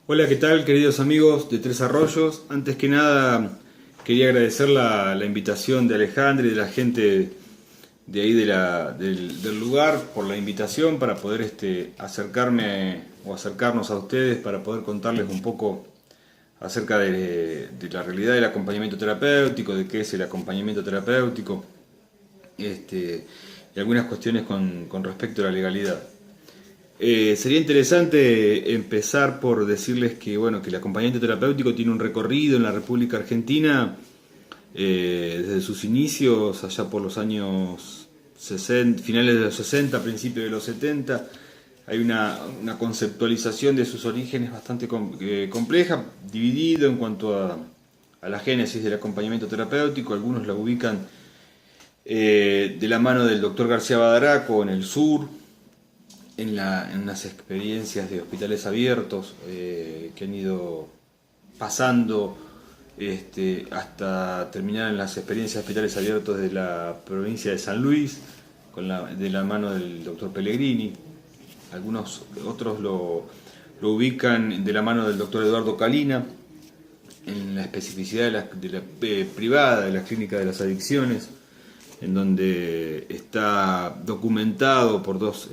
Hola, ¿qué tal, queridos amigos de Tres Arroyos? Antes que nada, quería agradecer la invitación de Alejandro y de la gente de ahí del lugar por la invitación para poder acercarme o acercarnos a ustedes para poder contarles un poco acerca de la realidad del acompañamiento terapéutico, de qué es el acompañamiento terapéutico, y algunas cuestiones con respecto a la legalidad. Sería interesante empezar por decirles que, bueno, que el acompañamiento terapéutico tiene un recorrido en la República Argentina desde sus inicios, allá por los años 60, finales de los 60, principios de los 70. Hay una conceptualización de sus orígenes bastante compleja, dividido en cuanto a la génesis del acompañamiento terapéutico. Algunos la ubican de la mano del doctor García Badaraco en el sur, en unas experiencias de hospitales abiertos que han ido pasando hasta terminar en las experiencias de hospitales abiertos de la provincia de San Luis, de la mano del doctor Pellegrini. Algunos otros lo ubican de la mano del doctor Eduardo Calina, en la especificidad de la privada, de la clínica de las adicciones, en donde está documentado por dos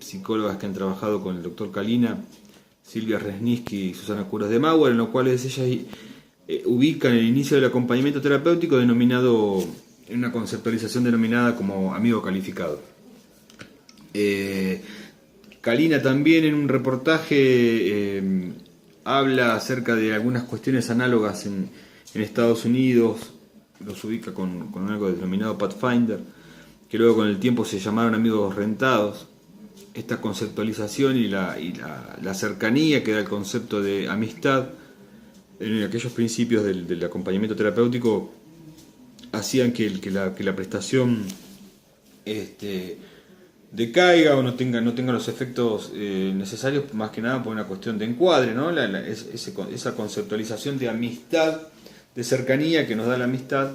psicólogas que han trabajado con el doctor Calina, Silvia Resniski y Susana Curas de Mauer, en los cuales ellas ubican el inicio del acompañamiento terapéutico denominado, en una conceptualización denominada como amigo calificado. Calina también en un reportaje habla acerca de algunas cuestiones análogas en Estados Unidos, los ubica con algo denominado Pathfinder, que luego con el tiempo se llamaron amigos rentados. Esta conceptualización y la cercanía que da el concepto de amistad en aquellos principios del acompañamiento terapéutico hacían que la prestación decaiga o no tenga los efectos necesarios, más que nada por una cuestión de encuadre, ¿no? Esa conceptualización de amistad, de cercanía que nos da la amistad,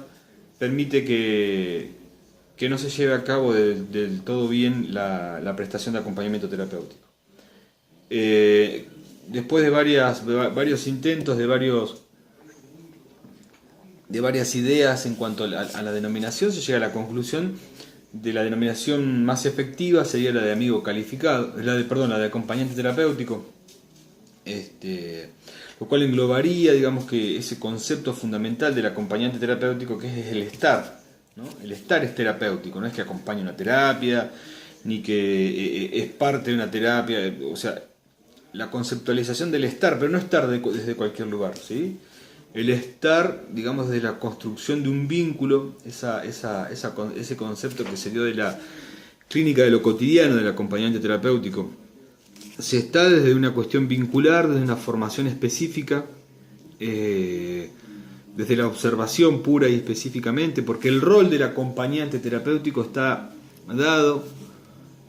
permite que no se lleve a cabo del todo bien la prestación de acompañamiento terapéutico. Después de varios intentos, de varias ideas en cuanto a la denominación, se llega a la conclusión de la denominación más efectiva sería la de amigo calificado, la de acompañante terapéutico, lo cual englobaría, digamos, que ese concepto fundamental del acompañante terapéutico, que es el estar, ¿no? El estar es terapéutico, no es que acompañe una terapia, ni que es parte de una terapia, o sea, la conceptualización del estar, pero no estar desde cualquier lugar, ¿sí? El estar, digamos, de la construcción de un vínculo, ese concepto que se dio de la clínica de lo cotidiano del acompañante terapéutico, se está desde una cuestión vincular, desde una formación específica, desde la observación pura y específicamente, porque el rol del acompañante terapéutico está dado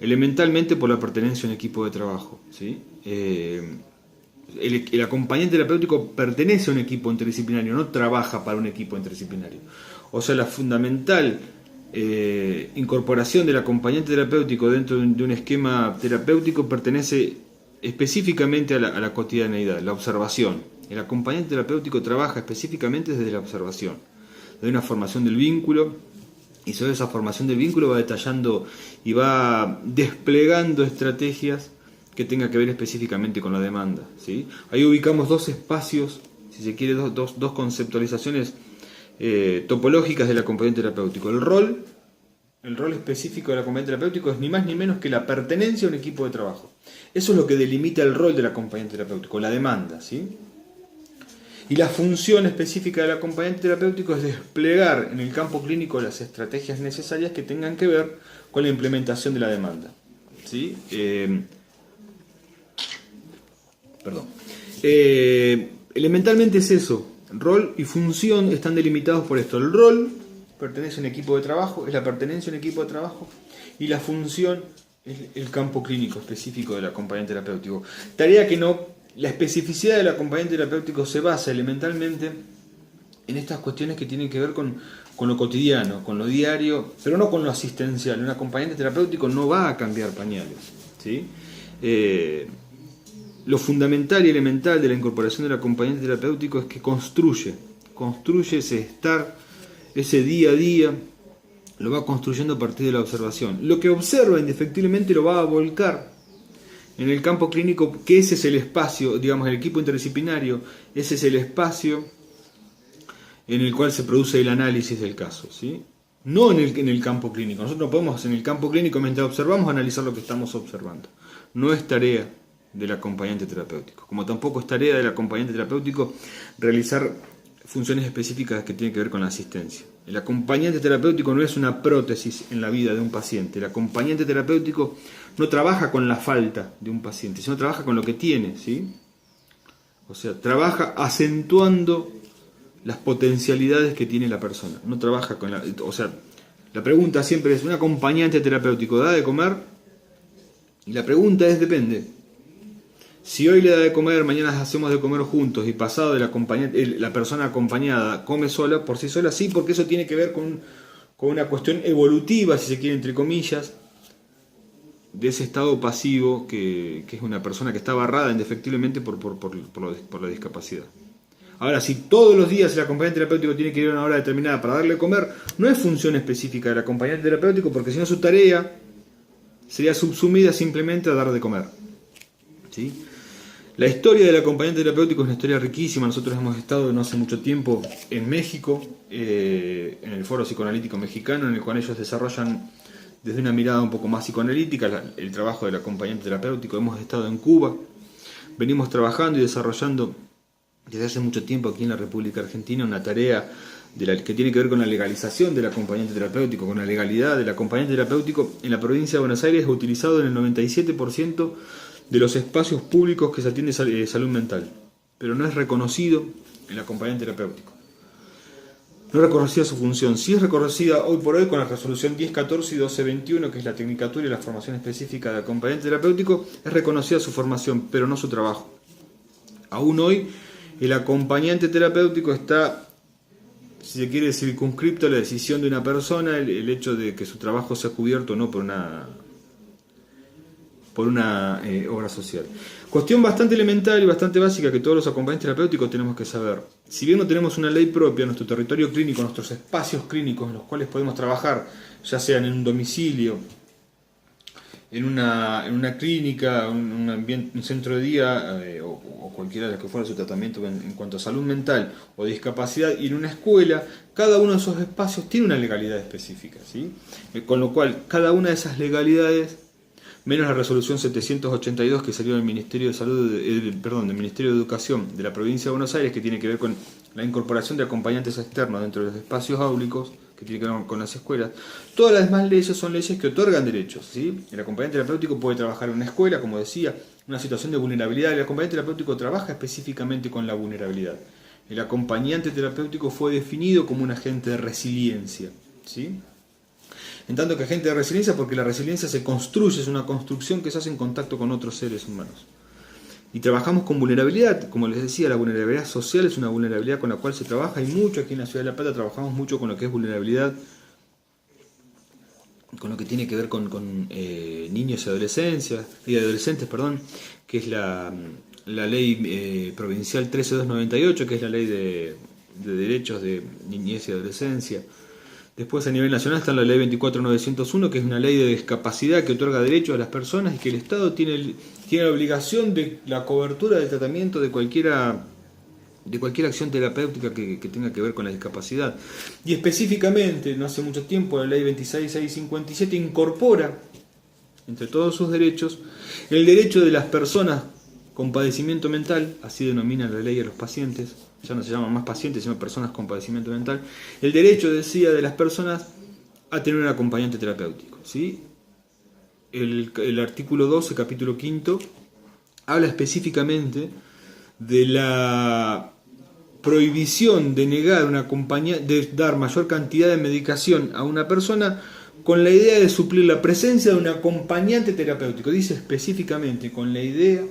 elementalmente por la pertenencia a un equipo de trabajo, ¿sí? El acompañante terapéutico pertenece a un equipo interdisciplinario, no trabaja para un equipo interdisciplinario. O sea, la fundamental incorporación del acompañante terapéutico dentro de un esquema terapéutico pertenece específicamente a la cotidianeidad, la observación. El acompañante terapéutico trabaja específicamente desde la observación, de una formación del vínculo, y sobre esa formación del vínculo va detallando y va desplegando estrategias que tenga que ver específicamente con la demanda, ¿sí? Ahí ubicamos dos espacios, si se quiere, dos conceptualizaciones topológicas del acompañante terapéutico. El rol específico del acompañante terapéutico es ni más ni menos que la pertenencia a un equipo de trabajo. Eso es lo que delimita el rol del acompañante terapéutico, la demanda, ¿sí? Y la función específica del acompañante terapéutico es desplegar en el campo clínico las estrategias necesarias que tengan que ver con la implementación de la demanda, ¿sí? Elementalmente es eso. Rol y función están delimitados por esto. El rol pertenece a un equipo de trabajo, es la pertenencia a un equipo de trabajo, y la función es el campo clínico específico del acompañante terapéutico. Tarea que no, la especificidad del acompañante terapéutico se basa elementalmente en estas cuestiones que tienen que ver con lo cotidiano, con lo diario, pero no con lo asistencial. Un acompañante terapéutico no va a cambiar pañales, ¿sí? lo fundamental y elemental de la incorporación del acompañante terapéutico es que construye ese estar, ese día a día, lo va construyendo a partir de la observación. Lo que observa indefectiblemente lo va a volcar en el campo clínico, que ese es el espacio, digamos, el equipo interdisciplinario, ese es el espacio en el cual se produce el análisis del caso, ¿sí? No en el campo clínico. Nosotros no podemos en el campo clínico, mientras observamos, analizar lo que estamos observando. No es tarea del acompañante terapéutico. Como tampoco es tarea del acompañante terapéutico realizar funciones específicas que tienen que ver con la asistencia. El acompañante terapéutico no es una prótesis en la vida de un paciente. El acompañante terapéutico no trabaja con la falta de un paciente, sino trabaja con lo que tiene, ¿sí? O sea, trabaja acentuando las potencialidades que tiene la persona. No trabaja con la... O sea, la pregunta siempre es, ¿un acompañante terapéutico da de comer? Y la pregunta es, depende. Si hoy le da de comer, mañana hacemos de comer juntos y pasado la persona acompañada come sola, por sí sola, sí, porque eso tiene que ver con una cuestión evolutiva, si se quiere, entre comillas, de ese estado pasivo que es una persona que está barrada indefectiblemente por la discapacidad. Ahora, si todos los días el acompañante terapéutico tiene que ir a una hora determinada para darle de comer, no es función específica del acompañante terapéutico, porque si no su tarea sería subsumida simplemente a dar de comer, ¿sí? La historia del acompañante terapéutico es una historia riquísima. Nosotros hemos estado no hace mucho tiempo en México, en el Foro Psicoanalítico Mexicano, en el cual ellos desarrollan desde una mirada un poco más psicoanalítica el trabajo del acompañante terapéutico. Hemos estado en Cuba, venimos trabajando y desarrollando desde hace mucho tiempo aquí en la República Argentina una tarea que tiene que ver con la legalización del acompañante terapéutico, con la legalidad del acompañante terapéutico. En la provincia de Buenos Aires es utilizado en el 97% de los espacios públicos que se atiende salud mental, pero no es reconocido el acompañante terapéutico. No es reconocida su función. Sí es reconocida hoy por hoy con la resolución 1014 y 1221, que es la tecnicatura y la formación específica de acompañante terapéutico, es reconocida su formación, pero no su trabajo. Aún hoy el acompañante terapéutico está, si se quiere, circunscripto a la decisión de una persona, el hecho de que su trabajo sea cubierto o no por una obra social. Cuestión bastante elemental y bastante básica que todos los acompañantes terapéuticos tenemos que saber. Si bien no tenemos una ley propia, nuestro territorio clínico, nuestros espacios clínicos en los cuales podemos trabajar, ya sean en un domicilio, en una clínica, un centro de día o cualquiera de los que fuera su tratamiento en cuanto a salud mental o discapacidad, y en una escuela, cada uno de esos espacios tiene una legalidad específica, ¿sí? Con lo cual, cada una de esas legalidades, menos la resolución 782 que salió del Ministerio de Salud, del Ministerio de Educación de la provincia de Buenos Aires, que tiene que ver con la incorporación de acompañantes externos dentro de los espacios áulicos, que tiene que ver con las escuelas. Todas las demás leyes son leyes que otorgan derechos, ¿sí? El acompañante terapéutico puede trabajar en una escuela, como decía, una situación de vulnerabilidad. El acompañante terapéutico trabaja específicamente con la vulnerabilidad. El acompañante terapéutico fue definido como un agente de resiliencia, ¿sí? En tanto que agente de resiliencia, porque la resiliencia se construye, es una construcción que se hace en contacto con otros seres humanos. Y trabajamos con vulnerabilidad, como les decía, la vulnerabilidad social es una vulnerabilidad con la cual se trabaja, y mucho aquí en la Ciudad de La Plata trabajamos mucho con lo que es vulnerabilidad, con lo que tiene que ver con niños y adolescentes, que es la ley provincial 13298, que es la ley de derechos de niñez y adolescencia. Después, a nivel nacional, está la ley 24901, que es una ley de discapacidad que otorga derechos a las personas y que el Estado tiene la obligación de la cobertura del tratamiento de cualquier acción terapéutica que tenga que ver con la discapacidad. Y específicamente, no hace mucho tiempo, la ley 26657 incorpora, entre todos sus derechos, el derecho de las personas con padecimiento mental, así denomina la ley a los pacientes, ya no se llaman más pacientes, sino personas con padecimiento mental, el derecho, decía, de las personas a tener un acompañante terapéutico, ¿sí? El artículo 12, capítulo 5, habla específicamente de la prohibición de negar de dar mayor cantidad de medicación a una persona con la idea de suplir la presencia de un acompañante terapéutico. Dice específicamente, con la idea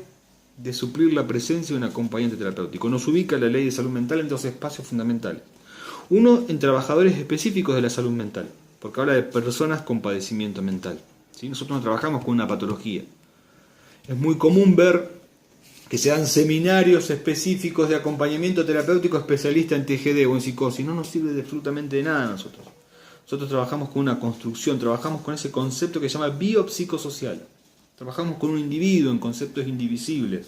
de suplir la presencia de un acompañante terapéutico. Nos ubica la ley de salud mental en dos espacios fundamentales. Uno, en trabajadores específicos de la salud mental, porque habla de personas con padecimiento mental, ¿sí? Nosotros no trabajamos con una patología. Es muy común ver que se dan seminarios específicos de acompañamiento terapéutico especialista en TGD o en psicosis. No nos sirve de absolutamente de nada a nosotros. Nosotros trabajamos con una construcción, trabajamos con ese concepto que se llama biopsicosocial. Trabajamos con un individuo en conceptos indivisibles.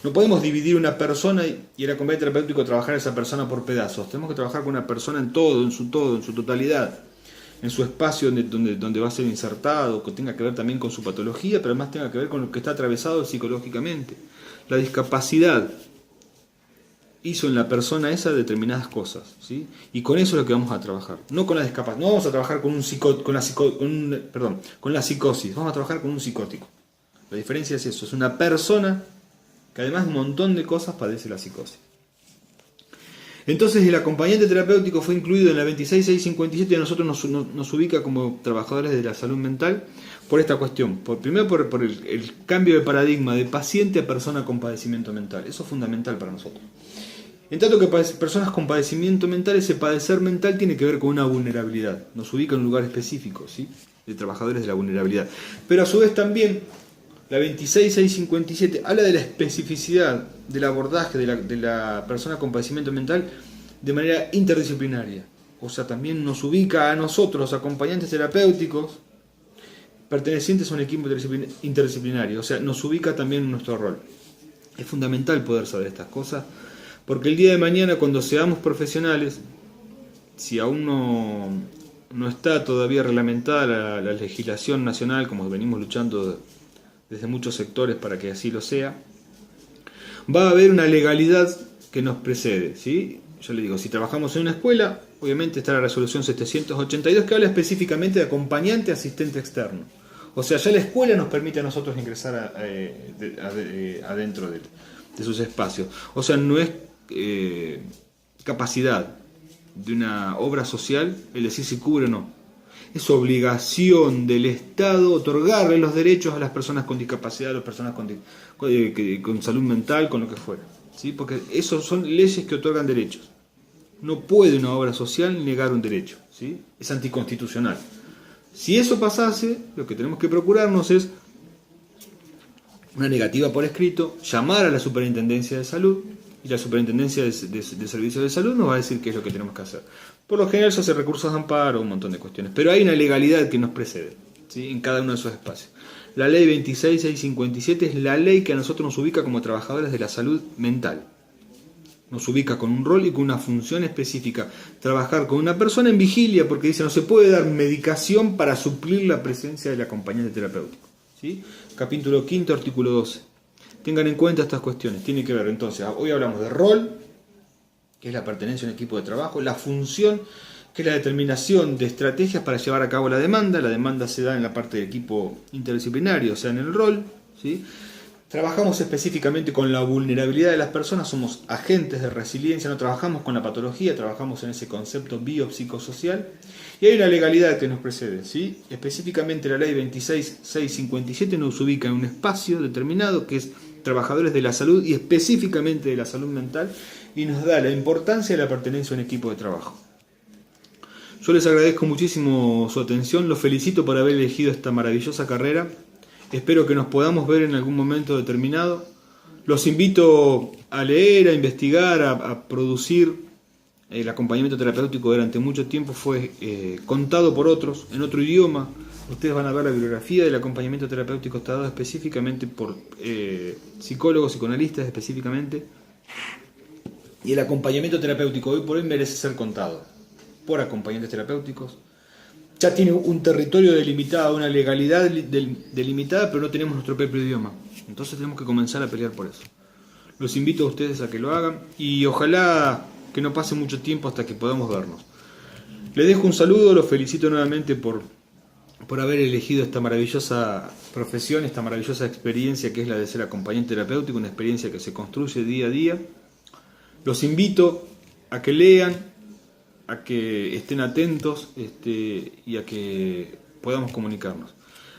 No podemos dividir una persona y el acompañante terapéutico trabajar a esa persona por pedazos. Tenemos que trabajar con una persona en todo, en su totalidad, en su espacio donde va a ser insertado, que tenga que ver también con su patología, pero además tenga que ver con lo que está atravesado psicológicamente. La discapacidad hizo en la persona esa determinadas cosas, ¿sí? Y con eso es lo que vamos a trabajar. No con la discapacidad, no vamos a trabajar con la psicosis, vamos a trabajar con un psicótico. La diferencia es eso, es una persona que además un montón de cosas padece la psicosis. Entonces el acompañante terapéutico fue incluido en la 26657 y a nosotros nos ubica como trabajadores de la salud mental por esta cuestión. Primero por el cambio de paradigma de paciente a persona con padecimiento mental. Eso es fundamental para nosotros. En tanto que personas con padecimiento mental, ese padecer mental tiene que ver con una vulnerabilidad. Nos ubica en un lugar específico, ¿sí? De trabajadores de la vulnerabilidad. Pero a su vez también la 26657 habla de la especificidad del abordaje de la persona con padecimiento mental de manera interdisciplinaria. O sea, también nos ubica a nosotros, acompañantes terapéuticos, pertenecientes a un equipo interdisciplinario. O sea, nos ubica también en nuestro rol. Es fundamental poder saber estas cosas, porque el día de mañana, cuando seamos profesionales, si aún no está todavía reglamentada la legislación nacional, como venimos luchando desde muchos sectores para que así lo sea, va a haber una legalidad que nos precede, ¿sí? Yo le digo, si trabajamos en una escuela, obviamente está la resolución 782 que habla específicamente de acompañante asistente externo. O sea, ya la escuela nos permite a nosotros ingresar adentro de sus espacios. O sea, no es capacidad de una obra social el decir si cubre o no. Es obligación del Estado otorgarle los derechos a las personas con discapacidad, a las personas con salud mental, con lo que fuera, ¿sí? Porque esos son leyes que otorgan derechos. No puede una obra social negar un derecho, ¿sí? Es anticonstitucional. Si eso pasase, lo que tenemos que procurarnos es una negativa por escrito, llamar a la Superintendencia de Salud, y la Superintendencia de Servicios de Salud nos va a decir qué es lo que tenemos que hacer. Por lo general se hace recursos de amparo, un montón de cuestiones, pero hay una legalidad que nos precede, ¿sí? En cada uno de esos espacios. La ley 26657 es la ley que a nosotros nos ubica como trabajadores de la salud mental. Nos ubica con un rol y con una función específica. Trabajar con una persona en vigilia, porque dice no se puede dar medicación para suplir la presencia del acompañante terapéutico, ¿sí? Capítulo 5, artículo 12. Tengan en cuenta estas cuestiones. Tiene que ver, entonces, hoy hablamos de rol, que es la pertenencia a un equipo de trabajo, la función, que es la determinación de estrategias para llevar a cabo la demanda. La demanda se da en la parte del equipo interdisciplinario, o sea, en el rol, ¿sí? Trabajamos específicamente con la vulnerabilidad de las personas, somos agentes de resiliencia, no trabajamos con la patología, trabajamos en ese concepto biopsicosocial. Y hay una legalidad que nos precede, ¿sí? Específicamente la ley 26657 nos ubica en un espacio determinado que es trabajadores de la salud y específicamente de la salud mental, y nos da la importancia de la pertenencia a un equipo de trabajo. Yo les agradezco muchísimo su atención, los felicito por haber elegido esta maravillosa carrera. Espero que nos podamos ver en algún momento determinado. Los invito a leer, a investigar, a producir. El acompañamiento terapéutico durante mucho tiempo fue contado por otros, en otro idioma. Ustedes van a ver la bibliografía del acompañamiento terapéutico, está dado específicamente por psicólogos, psicoanalistas específicamente. Y el acompañamiento terapéutico hoy por hoy merece ser contado por acompañantes terapéuticos. Ya tiene un territorio delimitado, una legalidad delimitada, pero no tenemos nuestro propio idioma. Entonces tenemos que comenzar a pelear por eso. Los invito a ustedes a que lo hagan y ojalá que no pase mucho tiempo hasta que podamos vernos. Les dejo un saludo, los felicito nuevamente por haber elegido esta maravillosa profesión, esta maravillosa experiencia que es la de ser acompañante terapéutico, una experiencia que se construye día a día. Los invito a que lean, a que estén atentos y a que podamos comunicarnos.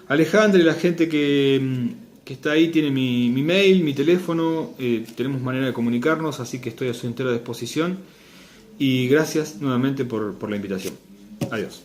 Alejandra y la gente que está ahí tiene mi mail, mi teléfono, tenemos manera de comunicarnos, así que estoy a su entera disposición y gracias nuevamente por la invitación. Adiós.